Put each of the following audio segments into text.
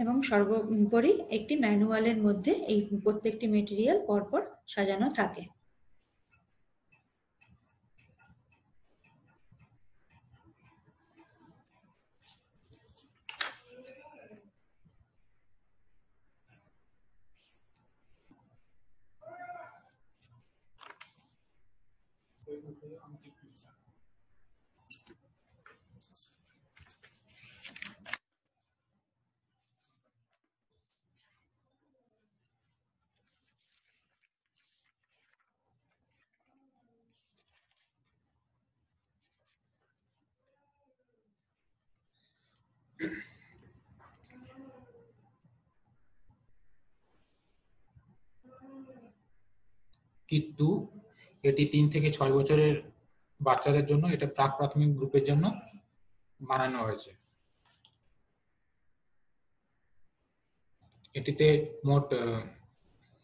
এবং সর্বোপরি একটি ম্যানুয়ালের মধ্যে এই প্রত্যেকটি মেটেরিয়াল পরপর সাজানো থাকে। কিট 2 এটি 3 থেকে 6 বছরের বাচ্চাদের জন্য, এটা প্রাক প্রাথমিক গ্রুপের জন্য বানানো হয়েছে। এটিতে মোট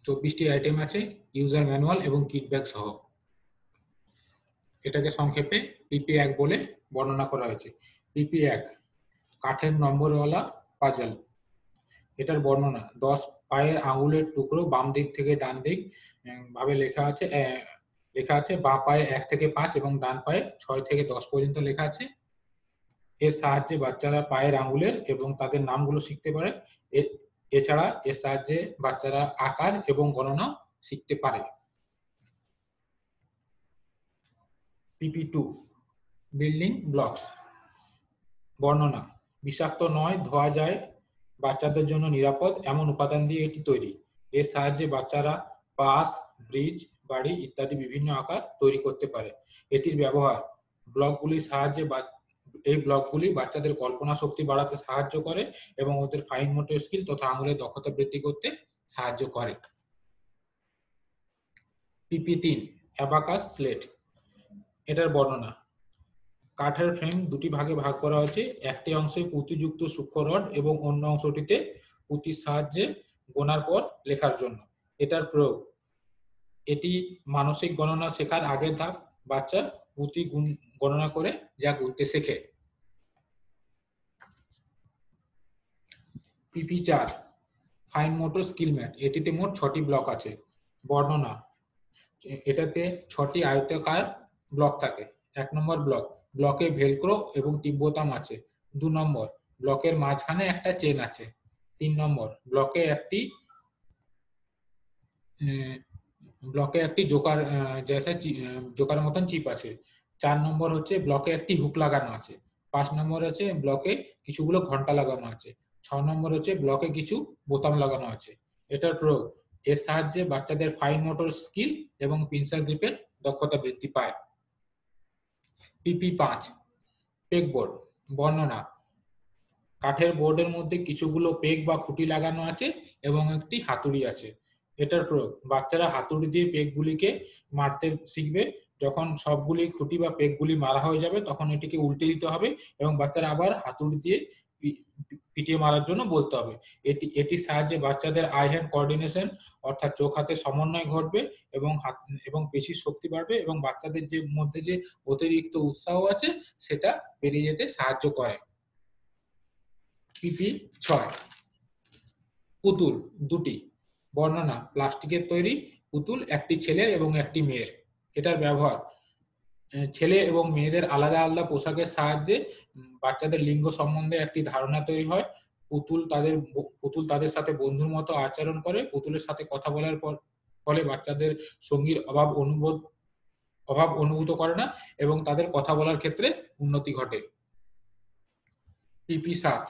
24টি আইটেম আছে, ইউজার ম্যানুয়াল এবং কিট ব্যাগ সহ। এটাকে সংক্ষেপে পিপি 1 বলে বর্ণনা করা হয়েছে। পিপি 1 কাঠের নম্বরওয়ালা পাজল। এটার বর্ণনা: 10 পায়ের আঙুলের টুকরো বাম দিক থেকে ডান দিক ভাবে লেখা আছে। বাঁ পায়ে 1 থেকে 5 এবং ডান পায়ে 6 থেকে 10 পর্যন্ত লেখা আছে। এর সাহায্যে বাচ্চারা পায়ের আঙুলের এবং তাদের নামগুলো শিখতে পারে। এছাড়া এর সাহায্যে বাচ্চারা আকার এবং গণনা শিখতে পারে। পিপি 2 বিল্ডিং ব্লকস। বর্ণনা: বিষাক্ত নয়, ধোয়া যায়, বাচ্চাদের জন্য নিরাপদ এমন উপাদান দিয়ে এটি তৈরি। এর সাহায্যে বাচ্চারা বাস, ব্রিজ, বাড়ি ইত্যাদি বিভিন্ন আকার তৈরি করতে পারে। এটির ব্যবহার: ব্লকগুলির সাহায্যে এই ব্লকগুলি বাচ্চাদের কল্পনা শক্তি বাড়াতে সাহায্য করে এবং ওদের ফাইন মোটর স্কিল তথা আঙুলের দক্ষতা বৃদ্ধি করতে সাহায্য করে। পিপি 3 অ্যাবাকাস স্লেট। এটার বর্ণনা: কাঠের ফ্রেম দুটি ভাগে ভাগ করা হয়েছে। একটি অংশে পুঁতিযুক্ত সূক্ষ্ম রড এবং অন্য অংশটিতে পুঁতির সাহায্যে গোনার পর লেখার জন্য। এটার প্রয়োগ: এটি মানসিক গণনা শেখার আগের ধাপ। বাচ্চা পুঁতি গণনা করে যা গুনতে শেখে। পিপি 4 ফাইন মোটর স্কিল ম্যাট। এটিতে মোট 6টি ব্লক আছে। বর্ণনা: এটাতে 6টি আয়তাকার ব্লক থাকে। 1 নম্বর ব্লক, ব্লকে ভেলক্রো এবং টিপ বোতাম আছে। 2 নম্বর, ব্লকের মাঝখানে একটা চেন আছে। 3 নম্বর, ব্লকে একটি জোকার মতন চিপ আছে। 4 নম্বর হচ্ছে ব্লকে একটি হুক লাগানো আছে। 5 নম্বর আছে ব্লকে কিছুগুলো ঘন্টা লাগানো আছে। 6 নম্বর হচ্ছে ব্লকে কিছু বোতাম লাগানো আছে। এটার প্রয়োগ: এর সাহায্যে বাচ্চাদের ফাইন মোটর স্কিল এবং পেন্সিল গ্রিপের দক্ষতা বৃদ্ধি পায়। পিপি 5 পেগ বোর্ড। বর্ণনা: কাঠের বোর্ডের মধ্যে কিছুগুলো পেগ বা খুঁটি লাগানো আছে এবং একটি হাতুড়ি আছে। এটার প্রয়োগ: বাচ্চারা হাতুড়ি দিয়ে পেগগুলিকে মারতে শিখবে। যখন সবগুলি খুঁটি বা পেগগুলি মারা হয়ে যাবে তখন এটিকে উল্টে দিতে হবে এবং বাচ্চারা আবার হাতুড়ি দিয়ে পিটিয়ে মারার জন্য বলতে হবে। এটির সাহায্যে বাচ্চাদের আই হ্যান্ড কোঅর্ডিনেশন অর্থাৎ চোখ হাতের সমন্বয় ঘটবে এবং পেশির শক্তি বাড়বে এবং বাচ্চাদের মধ্যে যে অতিরিক্ত উৎসাহ আছে সেটা বেরিয়ে যেতে সাহায্য করে। পিপি 6 পুতুল দুটি। বর্ণনা: প্লাস্টিকের তৈরি পুতুল, একটি ছেলের এবং একটি মেয়ের। এটার ব্যবহার: ছেলে এবং মেয়েদের আলাদা আলাদা পোশাকের সাহায্যে বাচ্চাদের লিঙ্গ সম্বন্ধে একটি ধারণা তৈরি হয়। পুতুল তাদের সাথে বন্ধুর মতো আচরণ করে। পুতুলের সাথে কথা বলার ফলে বাচ্চাদের সঙ্গীর অভাব অনুভূত করে না এবং তাদের কথা বলার ক্ষেত্রে উন্নতি ঘটে। পিপি 7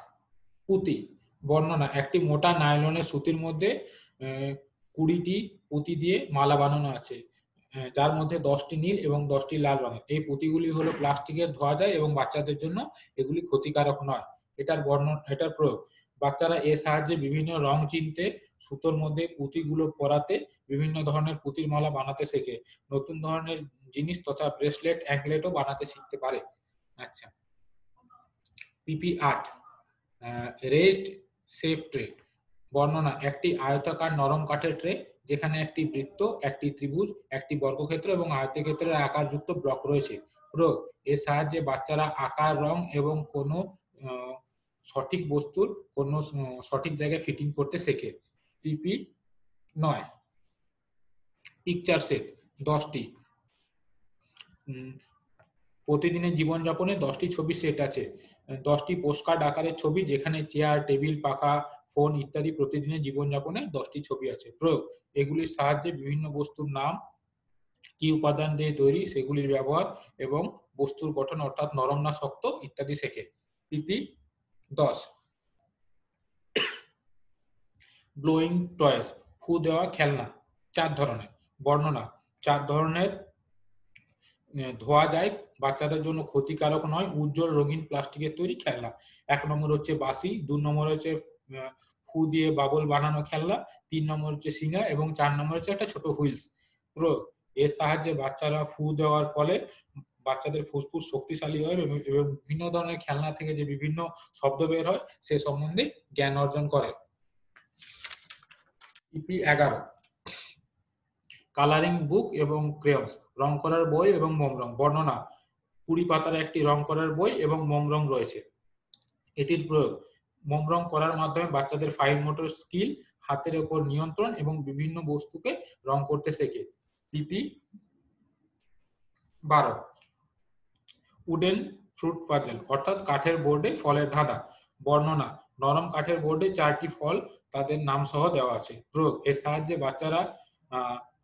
পুঁতি। বর্ণনা: একটি মোটা নাইলনের সুতির মধ্যে 20টি পুঁতি দিয়ে মালা বানানো আছে, যার মধ্যে 10টি নীল এবং 10টি লাল রঙের। এই পুঁতিগুলি হলো প্লাস্টিকের, ধোয়া যায় এবং বাচ্চাদের জন্য এগুলি ক্ষতিকারক নয়। এটার প্রয়োগ: বাচ্চারা এর সাহায্যে বিভিন্ন রং চিনতে, সুতোর মধ্যে পুঁতিগুলো পরাতে, বিভিন্ন ধরনের পুঁতির মালা বানাতে শেখে। নতুন ধরনের জিনিস তথা ব্রেসলেট, অ্যাঙ্কলেটও বানাতে শিখতে পারে। আচ্ছা, পিপি 8 রেজড শেপ ট্রে। বর্ণনা: একটি আয়তাকার নরম কাঠের ট্রে যেখানে একটি বৃত্ত, একটি ত্রিভুজ, একটি বর্গক্ষেত্র এবং আয়তক্ষেত্রের আকারযুক্ত ব্লক রয়েছে। প্রয়োগ: এর সাহায্যে বাচ্চারা আকার, রং এবং কোনো সঠিক বস্তুর কোনো সঠিক জায়গায় ফিটিং করতে শেখে। পিপি 9 পিকচার সেট 10টি। প্রতিদিনের জীবনযাপনে 10টি ছবির সেট আছে। 10টি পোস্টকার্ড আকারের ছবি, যেখানে চেয়ার, টেবিল, পাখা, ফোন ইত্যাদি প্রতিদিনের জীবনযাপনে 10টি ছবি আছে। প্রয়োগ: এগুলির সাহায্যে বিভিন্ন বস্তুর নাম, কি উপাদান দিয়ে তৈরি সেগুলির ব্যবহার এবং বস্তুর গঠন অর্থাৎ নরম না শক্ত ইত্যাদি শেখে। পিপি 10 ব্লোয়িং টয়েস ফু দেওয়া খেলনা 4 ধরনের। বর্ণনা: 4 ধরনের ধোয়া যায়, বাচ্চাদের জন্য ক্ষতিকারক নয়, উজ্জ্বল রঙিন প্লাস্টিকের তৈরি খেলনা। 1 নম্বর হচ্ছে বাঁশি, 2 নম্বর হচ্ছে ফু দিয়ে বাবল বানানো খেলনা, 3 নম্বর হচ্ছে শিঙা এবং 4 নম্বর হচ্ছে একটা ছোট হুইলস। প্রয়োগ: এর সাহায্যে বাচ্চারা ফু দেওয়ার ফলে বাচ্চাদের ফুসফুস শক্তিশালী হয় এবং বিভিন্ন ধরনের খেলনা থেকে যে বিভিন্ন শব্দ বের হয় সে সম্বন্ধে জ্ঞান অর্জন করে। পিপি 11 কালারিং বুক এবং ক্রেয়ন্স রং করার বই এবং মোম রং। বর্ণনা: 20 পাতার একটি রং করার বই এবং মোম রং রয়েছে। এটির প্রয়োগ: মোম রং করার মাধ্যমে বাচ্চাদের ফাইন মোটর স্কিল, হাতের উপর নিয়ন্ত্রণ এবং বিভিন্ন বস্তুকে রং করতে শেখে। পিপি 12 উডেন ফ্রুট পাজল অর্থাৎ কাঠের বোর্ডে ফলের ধাঁধা। বর্ণনা: নরম কাঠের বোর্ডে 4টি ফল তাদের নাম সহ দেওয়া আছে। প্রয়োগ: এর সাহায্যে বাচ্চারা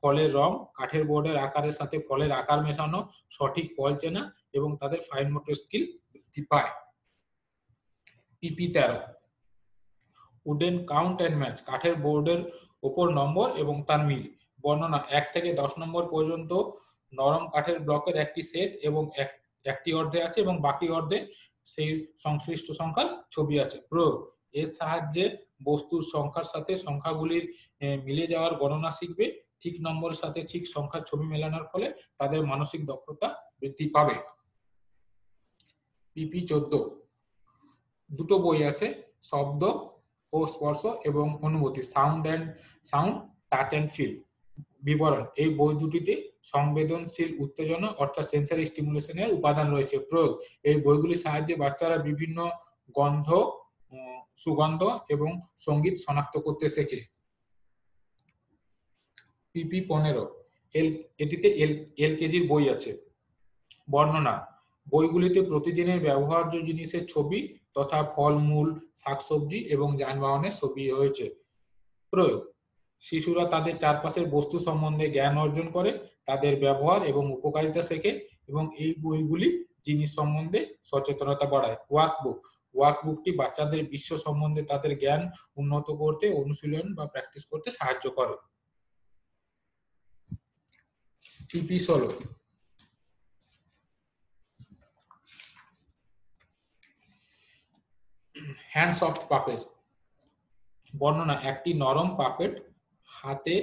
ফলের রং, কাঠের বোর্ডের আকারের সাথে ফলের আকার মেশানো, সঠিক ফল চেনা এবং তাদের ফাইন মোটর স্কিল বৃদ্ধি পায়। পিপি 13 উডেন কাউন্ট অ্যান্ড ম্যাচ কাঠের বোর্ডের ওপর নম্বর এবং তার মিল। বর্ণনা: 1 থেকে 10 নম্বর পর্যন্ত নরম কাঠের ব্লকের একটি সেট এবং একটি অর্ধে আছে এবং বাকি অর্ধে সেই সংশ্লিষ্ট সংখ্যার ছবি আছে। প্রয়োগ: এর সাহায্যে বস্তুর সংখ্যার সাথে সংখ্যাগুলির মিলে যাওয়ার গণনা শিখবে। ঠিক নম্বরের সাথে ঠিক সংখ্যার ছবি মেলানোর ফলে তাদের মানসিক দক্ষতা বৃদ্ধি পাবে। পিপি 14 দুটো বই আছে, শব্দ ও স্পর্শ এবং অনুভূতি, সাউন্ড টাচ অ্যান্ড ফিল। বিবরণ: এই বই দুটিতে সংবেদনশীল উত্তেজনা অর্থাৎ সেন্সরি স্টিমুলেশনের উপাদান রয়েছে। প্রয়োগ: এই বইগুলির সাহায্যে বাচ্চারা বিভিন্ন গন্ধ, সুগন্ধ এবং সঙ্গীত শনাক্ত করতে শেখে। পিপি 15 এটিতে এলকেজির বই আছে। বর্ণনা: বইগুলিতে প্রতিদিনের ব্যবহার্য জিনিসের ছবি তথা ফলমূল, শাকসবজি এবং যানবাহনের ছবি রয়েছে। প্রয়োগ: শিশুরা তাদের চারপাশের বস্তু সম্বন্ধে জ্ঞান অর্জন করে, তাদের ব্যবহার এবং উপকারিতা শেখে এবং এই বইগুলি জিনিস সম্বন্ধে সচেতনতা বাড়ায়। ওয়ার্কবুকটি বাচ্চাদের বিশ্ব সম্বন্ধে তাদের জ্ঞান উন্নত করতে, অনুশীলন বা প্র্যাকটিস করতে সাহায্য করে। পিপি 16 হ্যান্ডস অফ পাপেট। বর্ণনা: একটি নরম পাপেট হাতে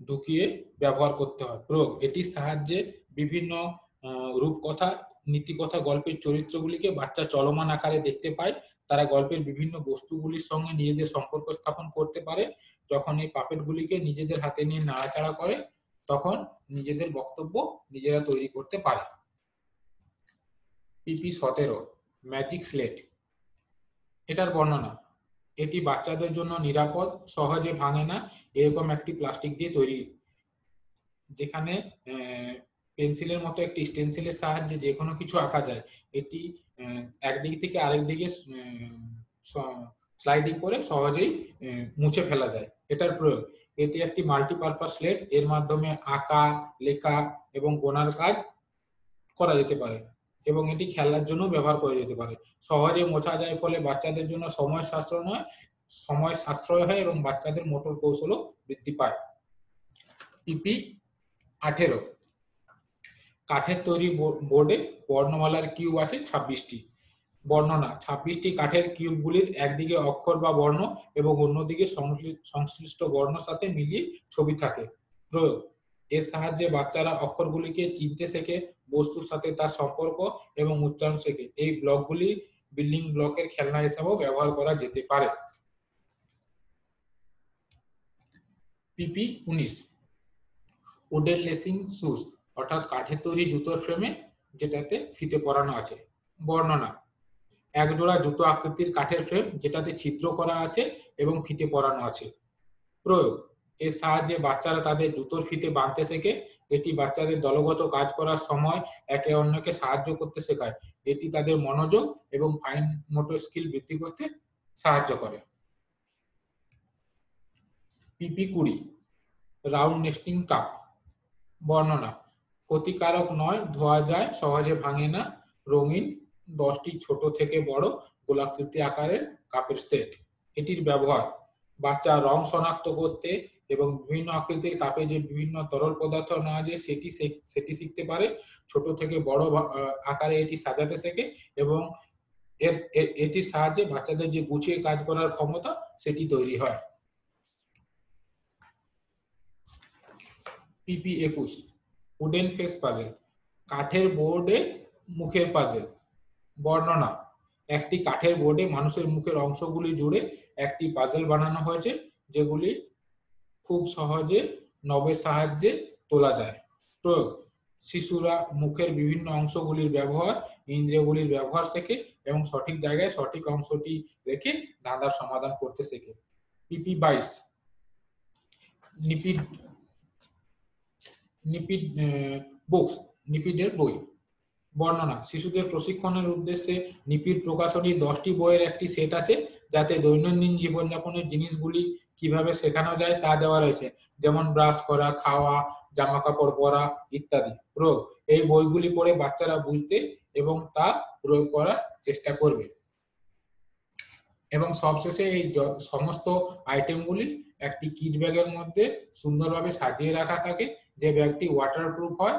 ঢুকিয়ে ব্যবহার করতে হয়। প্রয়োগ: এটির সাহায্যে বিভিন্ন রূপকথা, নীতিকথা, গল্পের চরিত্রগুলিকে বাচ্চা চলমান আকারে দেখতে পায়। তারা গল্পের বিভিন্ন বস্তুগুলির সঙ্গে নিজেদের সম্পর্ক স্থাপন করতে পারে। যখন এই পাপেটগুলিকে নিজেদের হাতে নিয়ে নাড়াচাড়া করে তখন নিজেদের বক্তব্য নিজেরা তৈরি করতে পারে। পিপি 17 ম্যাজিক স্লেট। এটার বর্ণনা: এটি বাচ্চাদের জন্য নিরাপদ, সহজে ভাঙে না এরকম একটি প্লাস্টিক দিয়ে তৈরি, যেখানে পেন্সিলের মতো একটি স্টেনসিলের সাহায্যে যে কোনো কিছু আঁকা যায়। এটি একদিক থেকে আরেক দিকে স্লাইডিং করে সহজেই মুছে ফেলা যায়। এটার প্রয়োগ: এটি একটি মাল্টিপারপাস স্লেট, এর মাধ্যমে আঁকা, লেখা এবং গোনার কাজ করা যেতে পারে এবং এটি খেলার জন্য ব্যবহার করা যেতে পারে। সহজে মোছা যায় ফলে বাচ্চাদের জন্য সময় সাশ্রয় হয় এবং বাচ্চাদের মোটর কৌশলও বৃদ্ধি পায়। পিপি 18 কাঠের তৈরি বোর্ডে বর্ণমালার কিউব আছে 26টি। বর্ণনা: 26টি কাঠের কিউবগুলির একদিকে অক্ষর বা বর্ণ এবং অন্যদিকে সংশ্লিষ্ট বর্ণের সাথে মিলিয়ে ছবি থাকে। প্রয়োগ: এর সাহায্যে বাচ্চারা অক্ষরগুলিকে চিনতে শেখে, বস্তুর সাথে তার সম্পর্ক এবং উচ্চারণ শেখে। এই ব্লকগুলি বিল্ডিং ব্লকের খেলনা হিসেবেও ব্যবহার করা যেতে পারে। পিপি 19 উডেন লেসিং শুজ অর্থাৎ কাঠের তৈরি জুতোর ফ্রেমে যেটাতে ফিতে পরানো আছে। বর্ণনা: এক জোড়া জুতো আকৃতির কাঠের ফ্রেম যেটাতে ছিদ্র করা আছে এবং ফিতে পরানো আছে। প্রয়োগ: এর সাহায্যে বাচ্চারা তাদের জুতোর ফিতে বাঁধতে শেখে। এটি বাচ্চাদের দলগত কাজ করার সময় একে অন্যকে সাহায্য করতে শেখায়। এটি তাদের মনোযোগ এবং ফাইন মোটর স্কিল বৃদ্ধি করতে সাহায্য করে। পিপি 20 রাউন্ড নেস্টিং কাপ। বর্ণনা: ক্ষতিকারক নয়, ধোয়া যায়, সহজে ভাঙে না, রঙিন 10টি ছোট থেকে বড় গোলাকৃতি আকারের কাপের সেট। এটির ব্যবহার: বাচ্চা রং শনাক্ত করতে এবং বিভিন্ন আকৃতির কাপে যে বিভিন্ন তরল পদার্থ নেওয়া যায় সেটি শিখতে পারে। ছোট থেকে বড় আকারে এটি সাজাতে শেখে এবং এটির সাহায্যে বাচ্চাদের যে গুছিয়ে কাজ করার ক্ষমতা সেটি তৈরি হয়। পিপি 21 উডেন ফেস পাজেল। কাঠের বোর্ডে মুখের পাজেল। বর্ণনা: একটি কাঠের বোর্ডে মানুষের মুখের অংশগুলি জুড়ে একটি পাজেল বানানো হয়েছে, যেগুলি খুব সহজে নবের সাহায্যে তোলা যায়। প্রয়োগ: শিশুরা মুখের বিভিন্ন অংশগুলির ব্যবহার, ইন্দ্রিয়গুলির ব্যবহার শেখে এবং সঠিক জায়গায় সঠিক অংশটি রেখে ধাঁধার সমাধান করতে শেখে। পিপি 22 নিপিড নিপিড বুকস। নিপিডের বই। বর্ণনা: শিশুদের প্রশিক্ষণের উদ্দেশ্যে নিপিড প্রকাশনীর 10টি বইয়ের একটি সেট আছে, যাতে দৈনন্দিন জীবনযাপনের জিনিসগুলি কিভাবে শেখানো যায় তা দেওয়া রয়েছে, যেমন ব্রাশ করা, খাওয়া, জামা কাপড় পরা ইত্যাদি। প্রয়োগ: এই বইগুলি পড়ে বাচ্চারা বুঝতে এবং তা প্রয়োগ করার চেষ্টা করবে। এবং সবশেষে এই সমস্ত আইটেমগুলি একটি কিট ব্যাগের মধ্যে সুন্দরভাবে সাজিয়ে রাখা থাকে, যে ব্যাগটি ওয়াটারপ্রুফ হয়